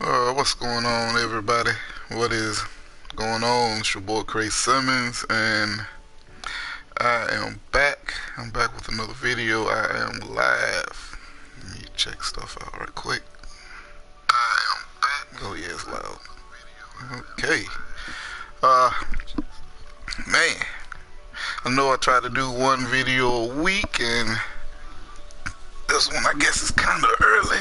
What's going on, everybody? What is going on? It's your boy Craig Simmons, and I am back. I'm back with another video. I am live. Let me check stuff out right quick. I am back. Oh, yeah, it's loud. Okay. Uh, man, I know I try to do one video a week, and this one I guess is kind of early,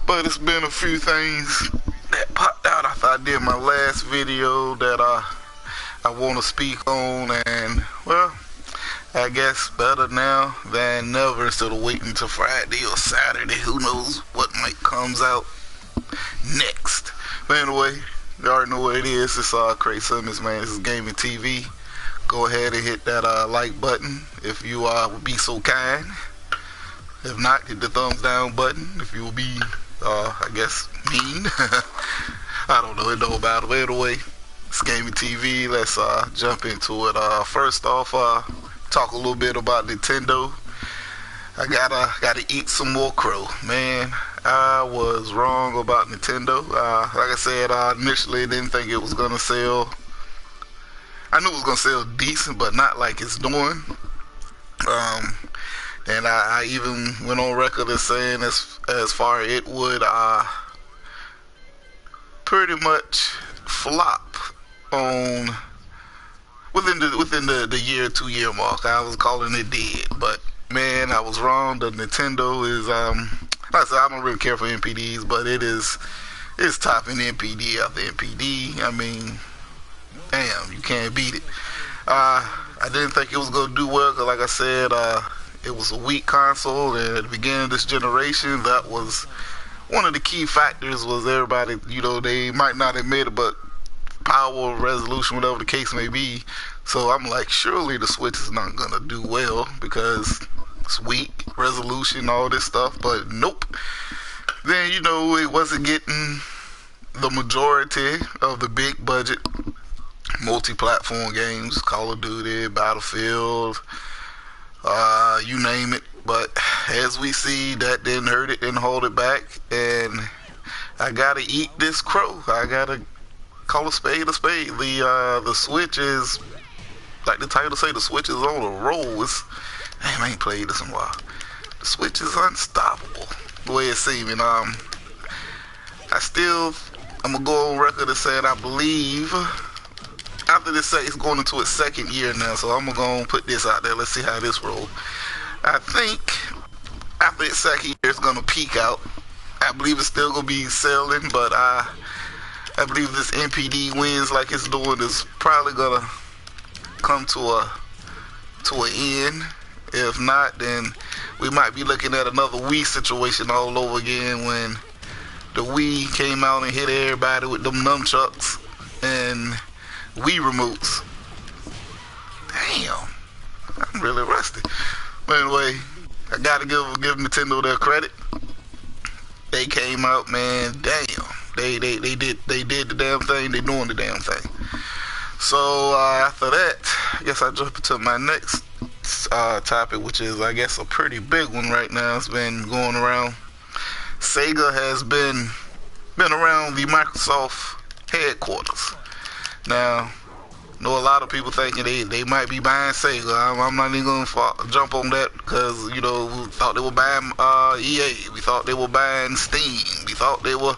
but it's been a few things that popped out after I did my last video that I want to speak on, and well, I guess better now than never instead of waiting till Friday or Saturday. Who knows what might comes out next. But anyway, you already know what it is. It's Craig Simmons, man. This is Gaming TV. Go ahead and hit that like button if you would be so kind. If not, hit the thumbs down button if you will be, I guess, mean. I don't know, it don't matter. But anyway, it's Gaming TV. Let's jump into it. First off, talk a little bit about Nintendo. I gotta eat some more crow, man. I was wrong about Nintendo. Like I said, initially didn't think it was gonna sell. I knew it was gonna sell decent, but not like it's doing. And I even went on record as saying as far it would pretty much flop on within the year 2 year mark. I was calling it dead, but man, I was wrong. The Nintendo is like I said, I don't really care for NPDs, but it's topping NPD after NPD. I mean, damn, you can't beat it. I didn't think it was gonna do well, cause like I said, it was a weak console, and at the beginning of this generation, that was one of the key factors. Was everybody, they might not admit it, but power, resolution, whatever the case may be. So I'm like, surely the Switch is not gonna do well because it's weak resolution, all this stuff. But nope. Then it wasn't getting the majority of the big budget multi-platform games, Call of Duty, Battlefield, you name it. But as we see, that didn't hurt it, didn't hold it back, and I gotta eat this crow. I gotta call a spade a spade. The Switch is, like the title say, the Switch is on a roll. Damn, I ain't played this in a while. The Switch is unstoppable, the way it seems. And I'm gonna go on record and say I believe after this it's going into its second year now, so I'm gonna put this out there. Let's see how this rolls. I think after its second year, it's gonna peak out. I believe it's still gonna be selling, but I believe this NPD wins like it's doing is probably gonna come to an end. If not, then we might be looking at another Wii situation all over again, when the Wii came out and hit everybody with them nunchucks and Wii remotes. Damn, I'm really rusty. But anyway, I gotta give Nintendo their credit. They came out, man. Damn, they did the damn thing. They doing the damn thing. So after that, I guess I jump into my next topic, which is, I guess, a pretty big one right now. It's been going around. Sega has been around the Microsoft headquarters. Now, I know a lot of people thinking they might be buying Sega. I'm not even going to jump on that because, we thought they were buying EA. We thought they were buying Steam. We thought they were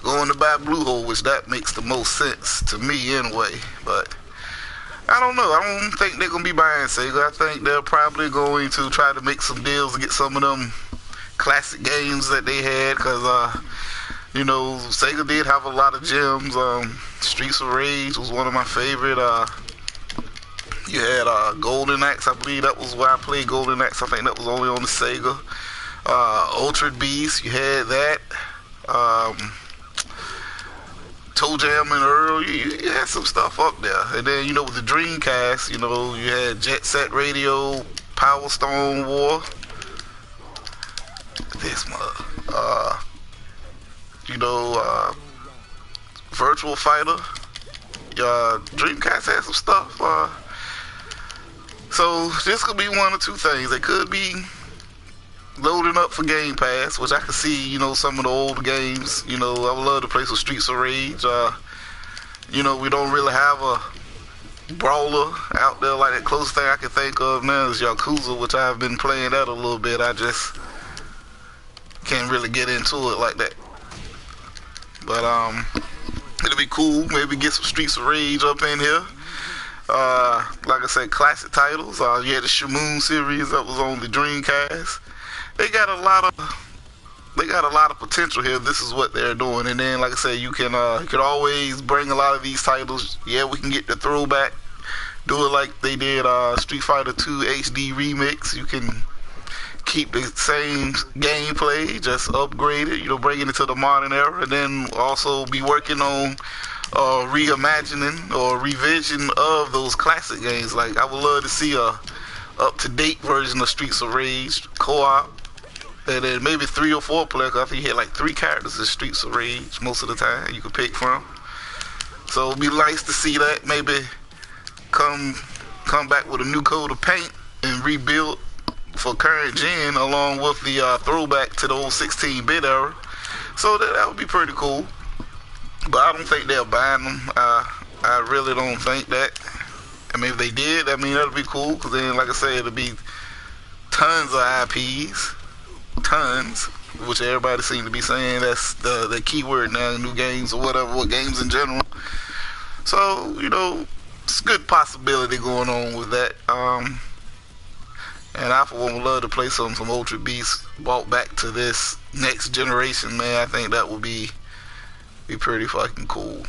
going to buy Bluehole, which that makes the most sense to me anyway. But I don't know. I don't think they're going to be buying Sega. I think they're probably going to try to make some deals to get some of them classic games that they had, because Sega did have a lot of gems. Streets of Rage was one of my favorite. You had Golden Axe. I believe that was where I played Golden Axe. I think that was only on the Sega. Ultra Beast, you had that. Toe Jam and Earl, you had some stuff up there. And then, with the Dreamcast, you had Jet Set Radio, Power Stone War. This mother. Virtual Fighter. Dreamcast had some stuff. So this could be one or two things. They could be loading up for Game Pass, which I can see, some of the old games. I would love to play some Streets of Rage. We don't really have a brawler out there like that. Closest thing I can think of now is Yakuza, which I've been playing that a little bit. I just can't really get into it like that. But it'll be cool. Maybe get some Streets of Rage up in here. Like I said, classic titles. You had the Shamoon series that was on the Dreamcast. They got a lot of potential here. This is what they're doing, and then, like I said, you can always bring a lot of these titles. Yeah, we can get the throwback, do it like they did Street Fighter 2 HD remix. You can keep the same gameplay, just upgrade it. Bring it to the modern era, and then also be working on reimagining or revision of those classic games. Like, I would love to see a up-to-date version of Streets of Rage co-op. And then maybe 3 or 4 players. I think you had like 3 characters in Streets of Rage most of the time you could pick from. So it'd be nice to see that. Maybe come back with a new coat of paint and rebuild for current gen, along with the throwback to the old 16-bit era. So that would be pretty cool. But I don't think they'll ban them. I really don't think that. I mean, if they did, that would be cool. Because then, like I said, it'll be tons of IPs. Tons, which everybody seems to be saying that's the key word now, new games or whatever, games in general. So, it's a good possibility going on with that. And I, for one, would love to play some Ultra Beasts brought back to this next generation, man. I think that would be pretty fucking cool.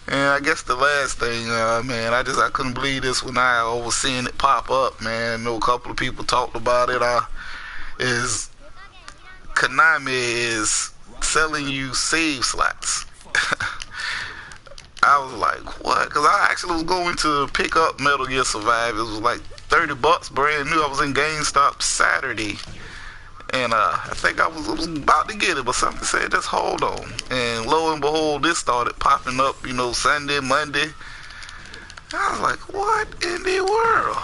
And I guess the last thing, man, I couldn't believe this when I was seeing it pop up, man. I know a couple of people talked about it, is Konami is selling you save slots. I was like, what? Because I actually was going to pick up Metal Gear Survive. It was like $30, brand new. I was in GameStop Saturday, and I think I was about to get it, but something said, just hold on. And lo and behold, this started popping up, Sunday, Monday. I was like, what in the world?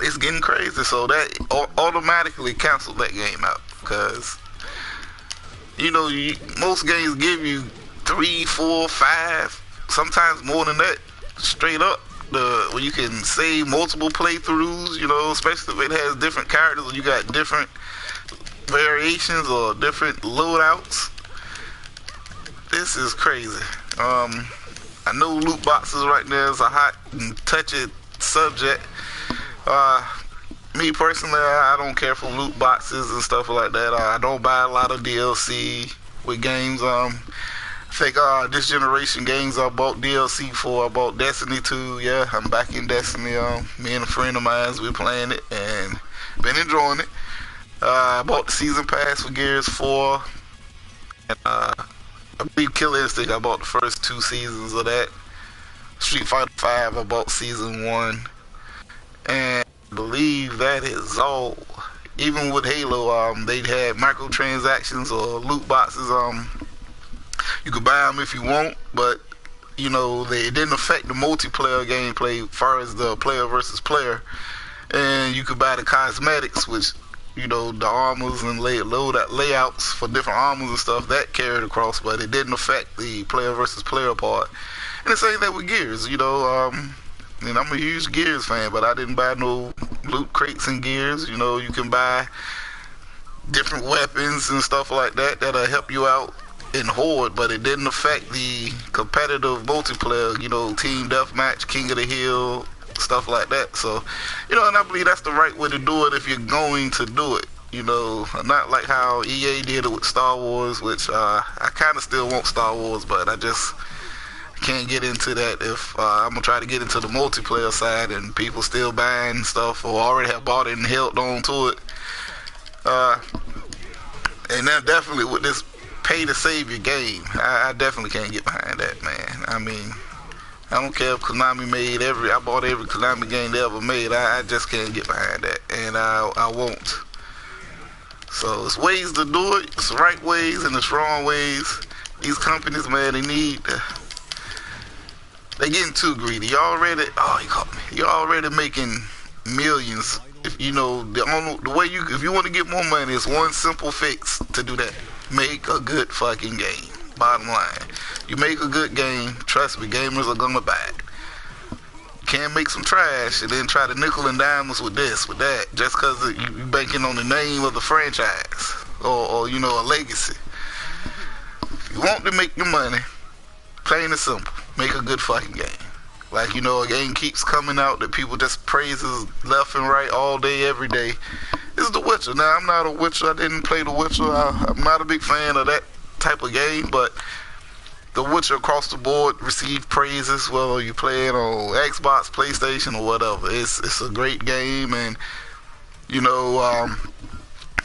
It's getting crazy. So that automatically canceled that game out, because most games give you 3, 4, 5, sometimes more than that, straight up. Where you can save multiple playthroughs, especially if it has different characters or you got different variations or different loadouts. This is crazy. I know loot boxes right now is a hot and touchy subject. Me personally, I don't care for loot boxes and stuff like that. I don't buy a lot of DLC with games. I think this generation games I bought DLC for. I bought Destiny 2. Yeah, I'm back in Destiny. Me and a friend of mine, we're playing it and been enjoying it. I bought the season pass for Gears 4. And I believe Killer Instinct, I bought the first 2 seasons of that. Street Fighter 5, I bought season 1. And I believe that is all. Even with Halo, they had microtransactions or loot boxes. You could buy them if you want, but it didn't affect the multiplayer gameplay as far as the player versus player. And you could buy the cosmetics, which the armors and layouts for different armors and stuff that carried across, but it didn't affect the player versus player part. And the same thing with Gears. I'm a huge Gears fan, but I didn't buy no loot crates and Gears. You can buy different weapons and stuff like that that'll help you out in Horde, but it didn't affect the competitive multiplayer, team deathmatch, King of the Hill, stuff like that. So, and I believe that's the right way to do it if you're going to do it. Not like how EA did it with Star Wars, which I kind of still want Star Wars, but I just can't get into that if I'm going to try to get into the multiplayer side and people still buying stuff or already have bought it and held on to it. And then definitely with this pay to save your game, I definitely can't get behind that, man. I don't care if Konami made I bought every Konami game they ever made. I just can't get behind that, and I won't. So there's ways to do it. It's the right ways and it's wrong ways. These companies, man, they're getting too greedy. You're already making millions if you know the way you if you want to get more money, it's one simple fix to do that. Make a good fucking game. Bottom line, you make a good game. Trust me, gamers are gonna buy it. Can't make some trash and then try to nickel and dime us with this, with that, just because you banking on the name of the franchise or you know, a legacy. If you want to make your money, plain and simple, make a good fucking game. Like, you know, a game keeps coming out that people just praises left and right all day, every day. It's The Witcher. Now, I'm not a Witcher. I didn't play The Witcher. I'm not a big fan of that type of game, but The Witcher across the board received praises, whether you play it on Xbox, PlayStation, or whatever. It's a great game, and, you know,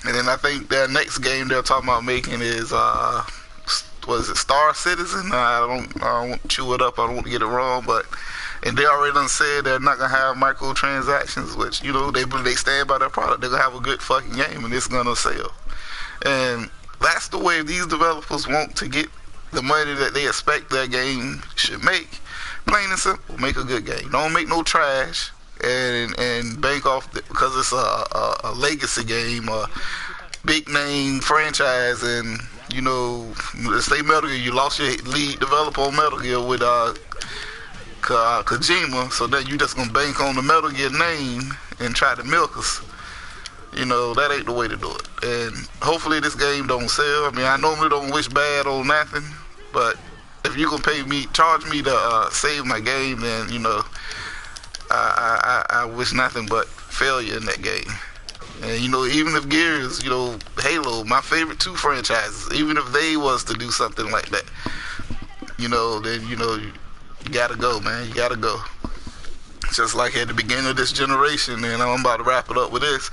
and then I think their next game they're talking about making is, what is it, Star Citizen? I don't want to chew it up. I don't want to get it wrong, but and they already done said they're not gonna have microtransactions, which, you know, they stand by their product. They're gonna have a good fucking game, and it's gonna sell. And that's the way these developers want to get the money that they expect their game should make. Plain and simple, make a good game. Don't make no trash and bank off because it's a legacy game, a big name franchise, and you know, say Metal Gear, you lost your lead developer on Metal Gear with Kojima, so then you just gonna bank on the Metal Gear name and try to milk us. You know, that ain't the way to do it. And hopefully this game don't sell. I mean, I normally don't wish bad on nothing, but if you can charge me to save my game, then, you know, I wish nothing but failure in that game. And, you know, even if Gears, you know, Halo, my favorite two franchises, even if they was to do something like that, you know, then, you know, you gotta go, man. You gotta go. Just like at the beginning of this generation, and I'm about to wrap it up with this,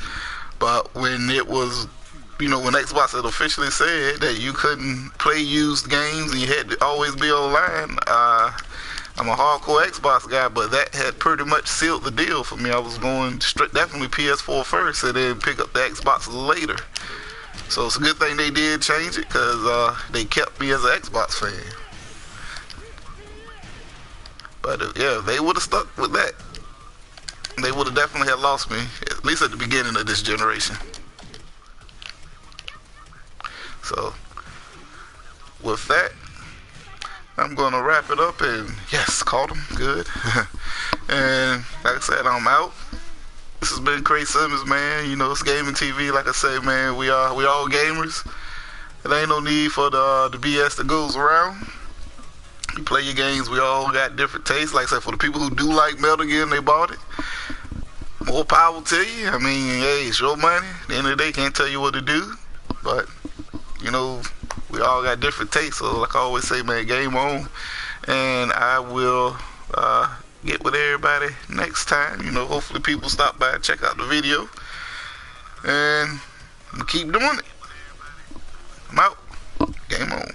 but when it was, you know, when Xbox had officially said that you couldn't play used games and you had to always be online, I'm a hardcore Xbox guy, but that had pretty much sealed the deal for me. I was going straight, definitely PS4 first, and then pick up the Xbox later. So it's a good thing they did change it, because they kept me as an Xbox fan. But yeah, if they would have stuck with that, they would have definitely had lost me, at least at the beginning of this generation. So with that, I'm gonna wrap it up, and yes, caught him good. And like I said, I'm out. This has been Craig Simmons, man. You know, it's gaming TV. Like I say, man, we all gamers. There ain't no need for the BS that goes around. You play your games. We all got different tastes. Like I said, for the people who do like Metal Gear and they bought it, more power to you. I mean, hey, it's your money. At the end of the day, can't tell you what to do. But, you know, we all got different tastes. So like I always say, man, game on. And I will get with everybody next time. You know, hopefully people stop by and check out the video. And keep doing it. I'm out. Game on.